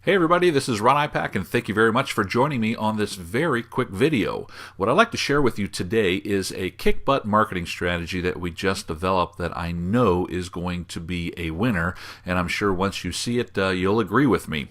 Hey everybody, this is Ron Ipack, and thank you very much for joining me on this very quick video. What I'd like to share with you today is a kick-butt marketing strategy that we just developed that I know is going to be a winner, and I'm sure once you see it, you'll agree with me.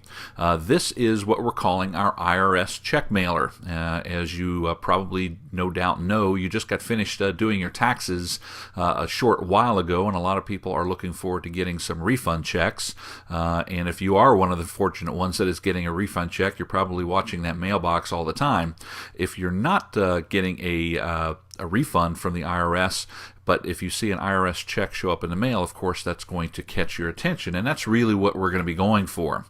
This is what we're calling our IRS check mailer. As you probably no doubt know, you just got finished doing your taxes a short while ago, and a lot of people are looking forward to getting some refund checks. And if you are one of the fortunate ones that is getting a refund check, you're probably watching that mailbox all the time. If you're not getting a refund from the IRS, but if you see an IRS check show up in the mail, of course, that's going to catch your attention, and that's really what we're going to be going for.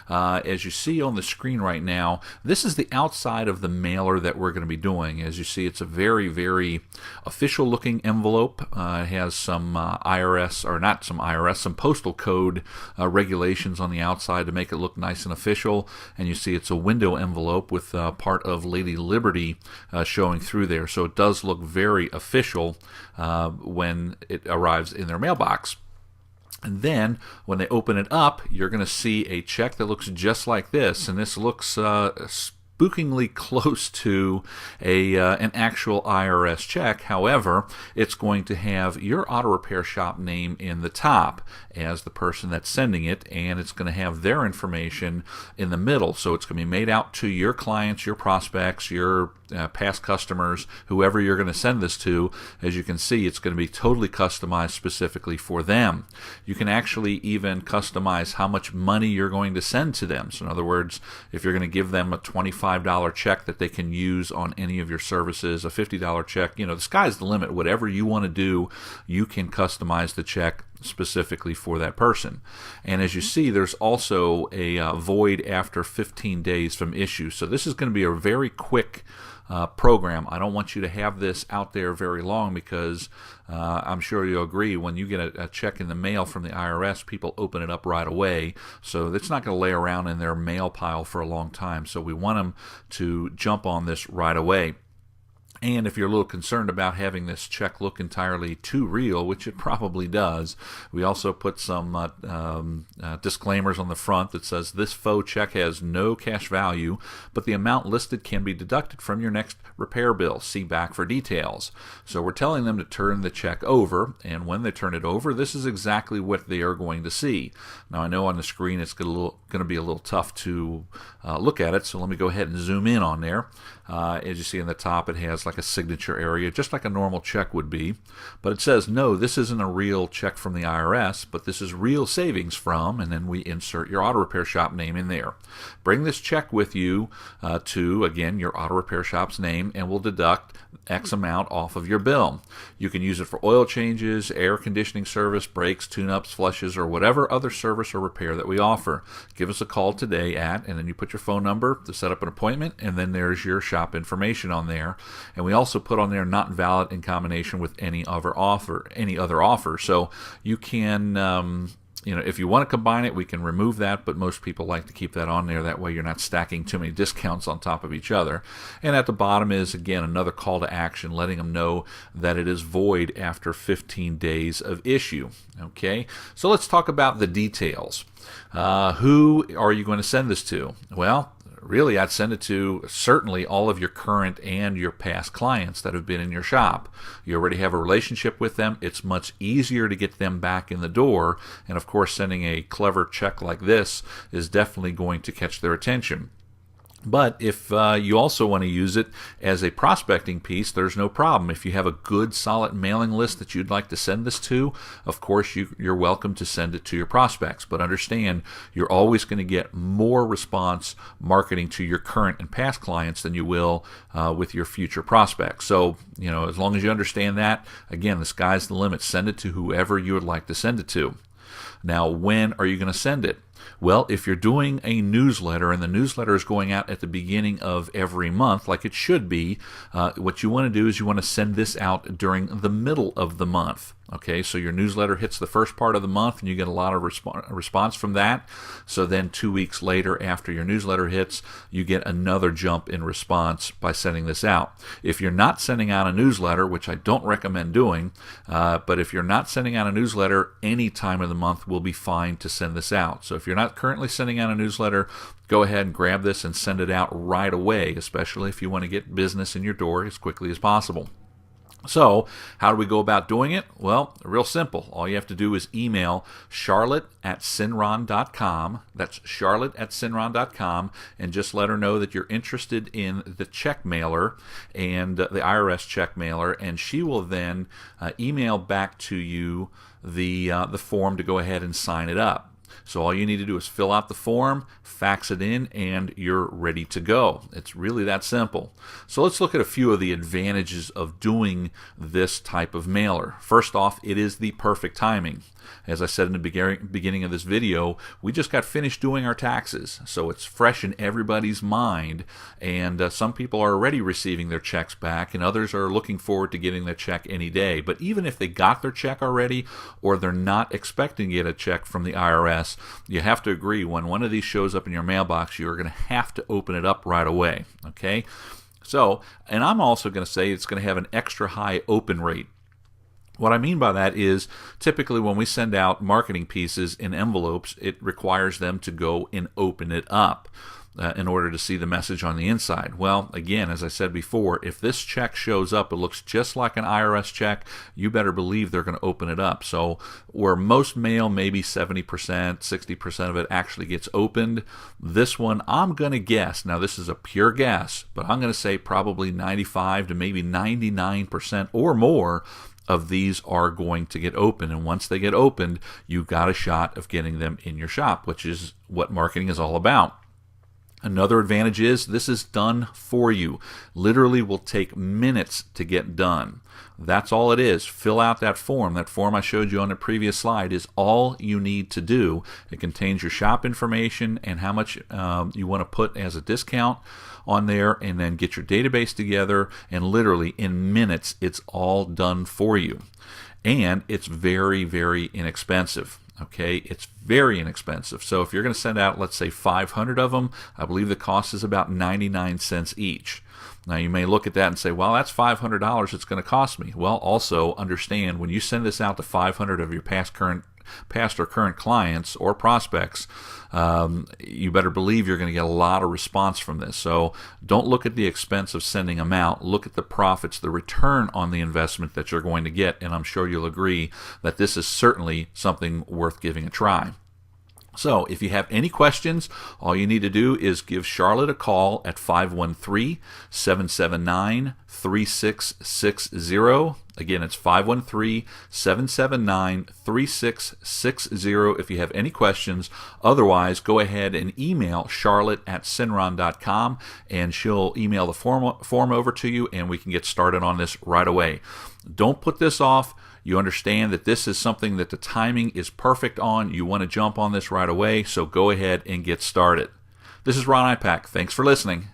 As you see on the screen right now, this is the outside of the mailer that we're going to be doing. As you see, it's a very, very official-looking envelope. It has some some postal code regulations on the outside to make it look nice and official, and you see it's a window envelope with part of Lady Liberty showing through there, so it does look very official when it arrives in their mailbox. And then when they open it up, you're going to see a check that looks just like this, and this looks spookingly close to an actual IRS check. However, it's going to have your auto repair shop name in the top as the person that's sending it, and it's going to have their information in the middle. So it's going to be made out to your clients, your prospects, your past customers, whoever you're going to send this to. As you can see, it's going to be totally customized specifically for them. You can actually even customize how much money you're going to send to them. So in other words, if you're going to give them a $25 check that they can use on any of your services, a $50 check, the sky's the limit. Whatever you want to do, you can customize the check specifically for that person. And as you see, there's also a void after 15 days from issue. So this is going to be a very quick program. I don't want you to have this out there very long because I'm sure you'll agree, when you get a check in the mail from the IRS, people open it up right away. So it's not going to lay around in their mail pile for a long time. So we want them to jump on this right away. And if you're a little concerned about having this check look entirely too real, which it probably does, we also put some disclaimers on the front that says this faux check has no cash value, but the amount listed can be deducted from your next repair bill. See back for details. So we're telling them to turn the check over, and when they turn it over, this is exactly what they are going to see. Now I know on the screen it's going to be a little tough to look at it, so let me go ahead and zoom in on there. As you see in the top, it has like a signature area, just like a normal check would be. But it says, no, this isn't a real check from the IRS, but this is real savings from, and then we insert your auto repair shop name in there. Bring this check with you to, again, your auto repair shop's name, and we'll deduct X amount off of your bill. You can use it for oil changes, air conditioning service, brakes, tune-ups, flushes, or whatever other service or repair that we offer. Give us a call today and then you put your phone number to set up an appointment, and then there's your shop information on there. And we also put on there not valid in combination with any other offer. So you can if you want to combine it, we can remove that, but most people like to keep that on there. That way you're not stacking too many discounts on top of each other. And at the bottom is, again, another call to action, letting them know that it is void after 15 days of issue. Okay, so let's talk about the details. Who are you going to send this to? Well, really, I'd send it to certainly all of your current and your past clients that have been in your shop. You already have a relationship with them. It's much easier to get them back in the door. And of course, sending a clever check like this is definitely going to catch their attention. But if you also want to use it as a prospecting piece, there's no problem. If you have a good, solid mailing list that you'd like to send this to, of course, you're welcome to send it to your prospects. But understand, you're always going to get more response marketing to your current and past clients than you will with your future prospects. So, as long as you understand that, again, the sky's the limit. Send it to whoever you would like to send it to. Now, when are you going to send it? Well, if you're doing a newsletter and the newsletter is going out at the beginning of every month, like it should be, what you want to do is you want to send this out during the middle of the month. Okay, so your newsletter hits the first part of the month and you get a lot of response from that. So then 2 weeks later, after your newsletter hits, you get another jump in response by sending this out. If you're not sending out a newsletter, which I don't recommend doing, but if you're not sending out a newsletter, any time of the month will be fine to send this out. So if you're not currently sending out a newsletter, go ahead and grab this and send it out right away, especially if you want to get business in your door as quickly as possible. So, how do we go about doing it? Well, real simple. All you have to do is email Charlotte@Cinron.com. That's Charlotte@Cinron.com, and just let her know that you're interested in the check mailer and the IRS check mailer, and she will then email back to you the form to go ahead and sign it up. So all you need to do is fill out the form, fax it in, and you're ready to go. It's really that simple. So let's look at a few of the advantages of doing this type of mailer. First off, it is the perfect timing. As I said in the beginning of this video, we just got finished doing our taxes, so it's fresh in everybody's mind, and some people are already receiving their checks back, and others are looking forward to getting their check any day. But even if they got their check already, or they're not expecting to get a check from the IRS, you have to agree, when one of these shows up in your mailbox, you're going to have to open it up right away. Okay? So, and I'm also going to say it's going to have an extra high open rate. What I mean by that is, typically when we send out marketing pieces in envelopes, it requires them to go and open it up in order to see the message on the inside. Well, again, as I said before, if this check shows up, it looks just like an IRS check, you better believe they're going to open it up. So where most mail, maybe 70%, 60% of it actually gets opened, this one, I'm going to guess, now this is a pure guess, but I'm going to say probably 95 to maybe 99% or more of these are going to get open, and once they get opened, you got a shot of getting them in your shop, which is what marketing is all about. Another advantage is this is done for you. Literally will take minutes to get done. That's all it is. Fill out that form. That form I showed you on the previous slide is all you need to do. It contains your shop information and how much you want to put as a discount on there, and then get your database together, and literally in minutes it's all done for you. And it's very, very inexpensive. Okay, it's very inexpensive. So if you're going to send out, let's say 500 of them, I believe the cost is about 99 cents each. Now you may look at that and say, well, that's $500 it's going to cost me. Well, also understand, when you send this out to 500 of your past or current clients or prospects, you better believe you're going to get a lot of response from this. So don't look at the expense of sending them out. Look at the profits, the return on the investment that you're going to get, and I'm sure you'll agree that this is certainly something worth giving a try. So if you have any questions, all you need to do is give Charlotte a call at 513-779-3660. Again, it's 513-779-3660 if you have any questions. Otherwise, go ahead and email Charlotte@Cinron.com, and she'll email the form over to you, and we can get started on this right away. Don't put this off. You understand that this is something that the timing is perfect on. You want to jump on this right away, so go ahead and get started. This is Ron Ipack. Thanks for listening.